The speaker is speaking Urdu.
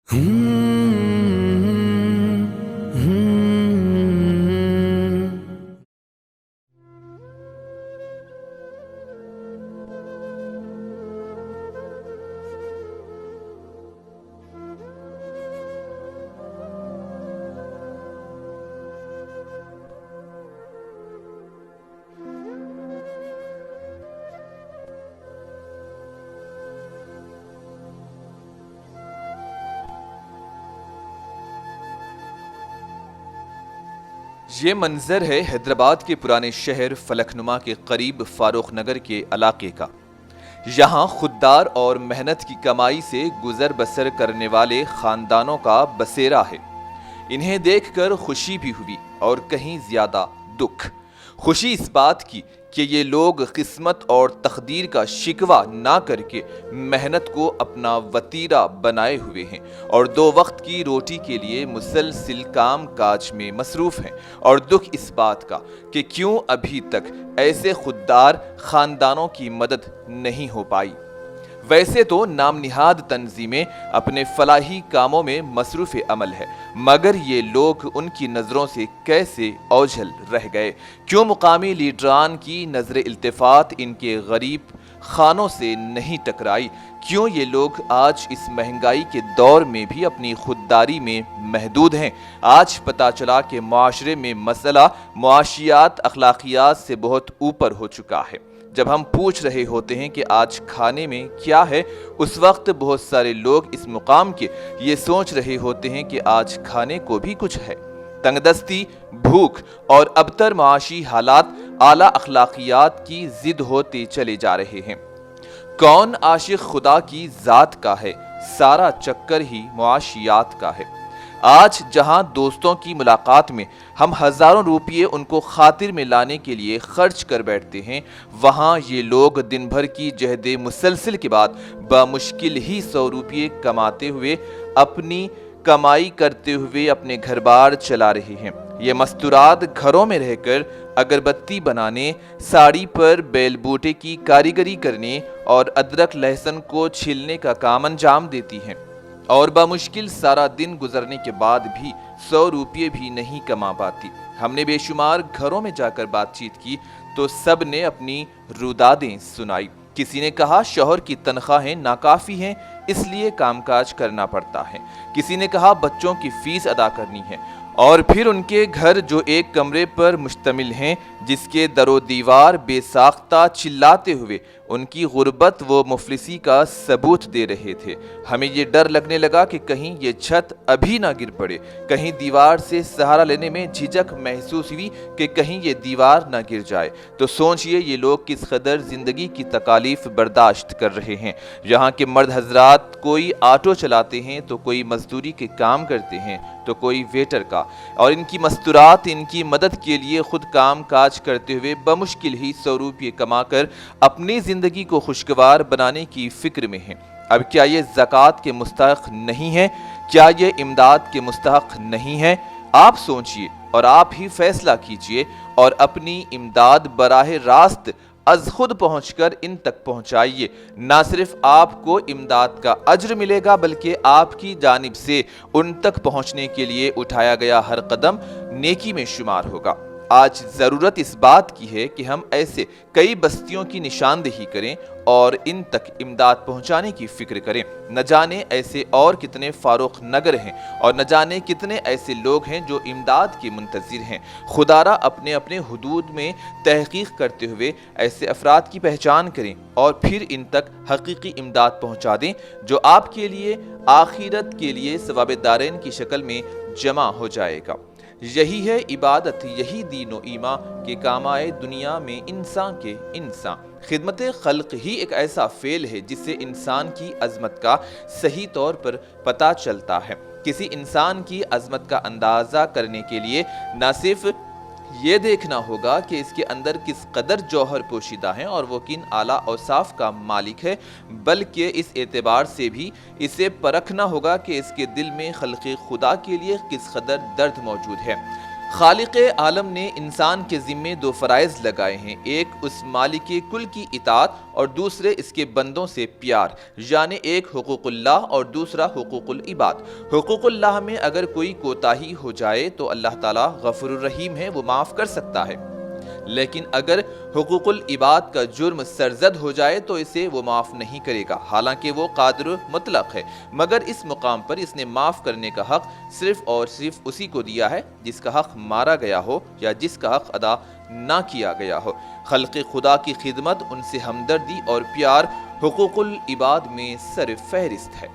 یہ منظر ہے حیدرآباد کے پرانے شہر فلکنما کے قریب فاروق نگر کے علاقے کا۔ یہاں خوددار اور محنت کی کمائی سے گزر بسر کرنے والے خاندانوں کا بسیرا ہے۔ انہیں دیکھ کر خوشی بھی ہوئی اور کہیں زیادہ دکھ۔ خوشی اس بات کی کہ یہ لوگ قسمت اور تقدیر کا شکوہ نہ کر کے محنت کو اپنا وتیرہ بنائے ہوئے ہیں اور 2 وقت کی روٹی کے لیے مسلسل کام کاج میں مصروف ہیں، اور دکھ اس بات کا کہ کیوں ابھی تک ایسے خوددار خاندانوں کی مدد نہیں ہو پائی۔ ویسے تو نام نہاد تنظیمیں اپنے فلاحی کاموں میں مصروف عمل ہے، مگر یہ لوگ ان کی نظروں سے کیسے اوجھل رہ گئے؟ کیوں مقامی لیڈران کی نظر التفات ان کے غریب خانوں سے نہیں ٹکرائی؟ کیوں یہ لوگ آج اس مہنگائی کے دور میں بھی اپنی خودداری میں محدود ہیں؟ آج پتہ چلا کہ معاشرے میں مسئلہ معاشیات اخلاقیات سے بہت اوپر ہو چکا ہے۔ جب ہم پوچھ رہے ہوتے ہیں کہ آج کھانے میں کیا ہے، اس وقت بہت سارے لوگ اس مقام کے یہ سوچ رہے ہوتے ہیں کہ آج کھانے کو بھی کچھ ہے۔ تنگ دستی، بھوک اور ابتر معاشی حالات اعلیٰ اخلاقیات کی ضد ہوتے چلے جا رہے ہیں۔ کون عاشق خدا کی ذات کا ہے؟ سارا چکر ہی معاشیات کا ہے۔ آج جہاں دوستوں کی ملاقات میں ہم ہزاروں روپیے ان کو خاطر میں لانے کے لیے خرچ کر بیٹھتے ہیں، وہاں یہ لوگ دن بھر کی جہد مسلسل کے بعد بمشکل ہی 100 روپیے کماتے ہوئے اپنی کمائی کرتے ہوئے اپنے گھر بار چلا رہے ہیں۔ یہ مستورات گھروں میں رہ کر اگربتی بنانے، ساڑی پر بیل بوٹے کی کاریگری کرنے اور ادرک لہسن کو چھیلنے کا کام انجام دیتی ہیں، اور بمشکل سارا دن گزرنے کے بعد بھی 100 روپیے بھی نہیں کما پاتی۔ ہم نے بے شمار گھروں میں جا کر بات چیت کی تو سب نے اپنی رودادیں سنائی۔ کسی نے کہا شوہر کی تنخواہیں ناکافی ہیں، اس لیے کام کاج کرنا پڑتا ہے۔ کسی نے کہا بچوں کی فیس ادا کرنی ہے، اور پھر ان کے گھر جو ایک کمرے پر مشتمل ہیں، جس کے در و دیوار بے ساختہ چلاتے ہوئے ان کی غربت و مفلسی کا ثبوت دے رہے تھے۔ ہمیں یہ ڈر لگنے لگا کہ کہیں یہ چھت ابھی نہ گر پڑے، کہیں دیوار سے سہارا لینے میں جھجک محسوس ہوئی کہ کہیں یہ دیوار نہ گر جائے۔ تو سوچئے یہ لوگ کس قدر زندگی کی تکالیف برداشت کر رہے ہیں۔ یہاں کے مرد حضرات کوئی آٹو چلاتے ہیں تو کوئی مزدوری کے کام کرتے ہیں تو کوئی ویٹر کا، اور ان کی مستورات ان کی مدد کے لیے خود کام کاج کرتے ہوئے بمشکل ہی 100 روپیے کما کر اپنی زندگی کو خوشگوار بنانے کی فکر میں ہیں۔ اب کیا یہ زکوٰۃ کے مستحق نہیں ہے؟ کیا یہ امداد کے مستحق نہیں ہے؟ آپ سوچئے اور آپ ہی فیصلہ کیجئے، اور اپنی امداد براہ راست از خود پہنچ کر ان تک پہنچائیے۔ نہ صرف آپ کو امداد کا اجر ملے گا، بلکہ آپ کی جانب سے ان تک پہنچنے کے لیے اٹھایا گیا ہر قدم نیکی میں شمار ہوگا۔ آج ضرورت اس بات کی ہے کہ ہم ایسے کئی بستیوں کی نشاندہی کریں اور ان تک امداد پہنچانے کی فکر کریں۔ نہ جانے ایسے اور کتنے فاروق نگر ہیں، اور نہ جانے کتنے ایسے لوگ ہیں جو امداد کے منتظر ہیں۔ خدارا اپنے اپنے حدود میں تحقیق کرتے ہوئے ایسے افراد کی پہچان کریں اور پھر ان تک حقیقی امداد پہنچا دیں، جو آپ کے لیے آخرت کے لیے ثواب دارین کی شکل میں جمع ہو جائے گا۔ یہی ہے عبادت، یہی دین و ایمان کہ کام آئے دنیا میں انسان کے انسان۔ خدمت خلق ہی ایک ایسا فعل ہے جس سے انسان کی عظمت کا صحیح طور پر پتہ چلتا ہے۔ کسی انسان کی عظمت کا اندازہ کرنے کے لیے نہ صرف یہ دیکھنا ہوگا کہ اس کے اندر کس قدر جوہر پوشیدہ ہیں اور وہ کن اعلیٰ اوصاف کا مالک ہے، بلکہ اس اعتبار سے بھی اسے پرکھنا ہوگا کہ اس کے دل میں خلق خدا کے لیے کس قدر درد موجود ہے۔ خالق عالم نے انسان کے ذمے دو فرائض لگائے ہیں، ایک اس مالک کل کی اطاعت اور دوسرے اس کے بندوں سے پیار، یعنی ایک حقوق اللہ اور دوسرا حقوق العباد۔ حقوق اللہ میں اگر کوئی کوتاہی ہو جائے تو اللہ تعالیٰ غفور الرحیم ہے، وہ معاف کر سکتا ہے، لیکن اگر حقوق العباد کا جرم سرزد ہو جائے تو اسے وہ معاف نہیں کرے گا، حالانکہ وہ قادر مطلق ہے، مگر اس مقام پر اس نے معاف کرنے کا حق صرف اور صرف اسی کو دیا ہے جس کا حق مارا گیا ہو یا جس کا حق ادا نہ کیا گیا ہو۔ خلق خدا کی خدمت، ان سے ہمدردی اور پیار حقوق العباد میں سر فہرست ہے۔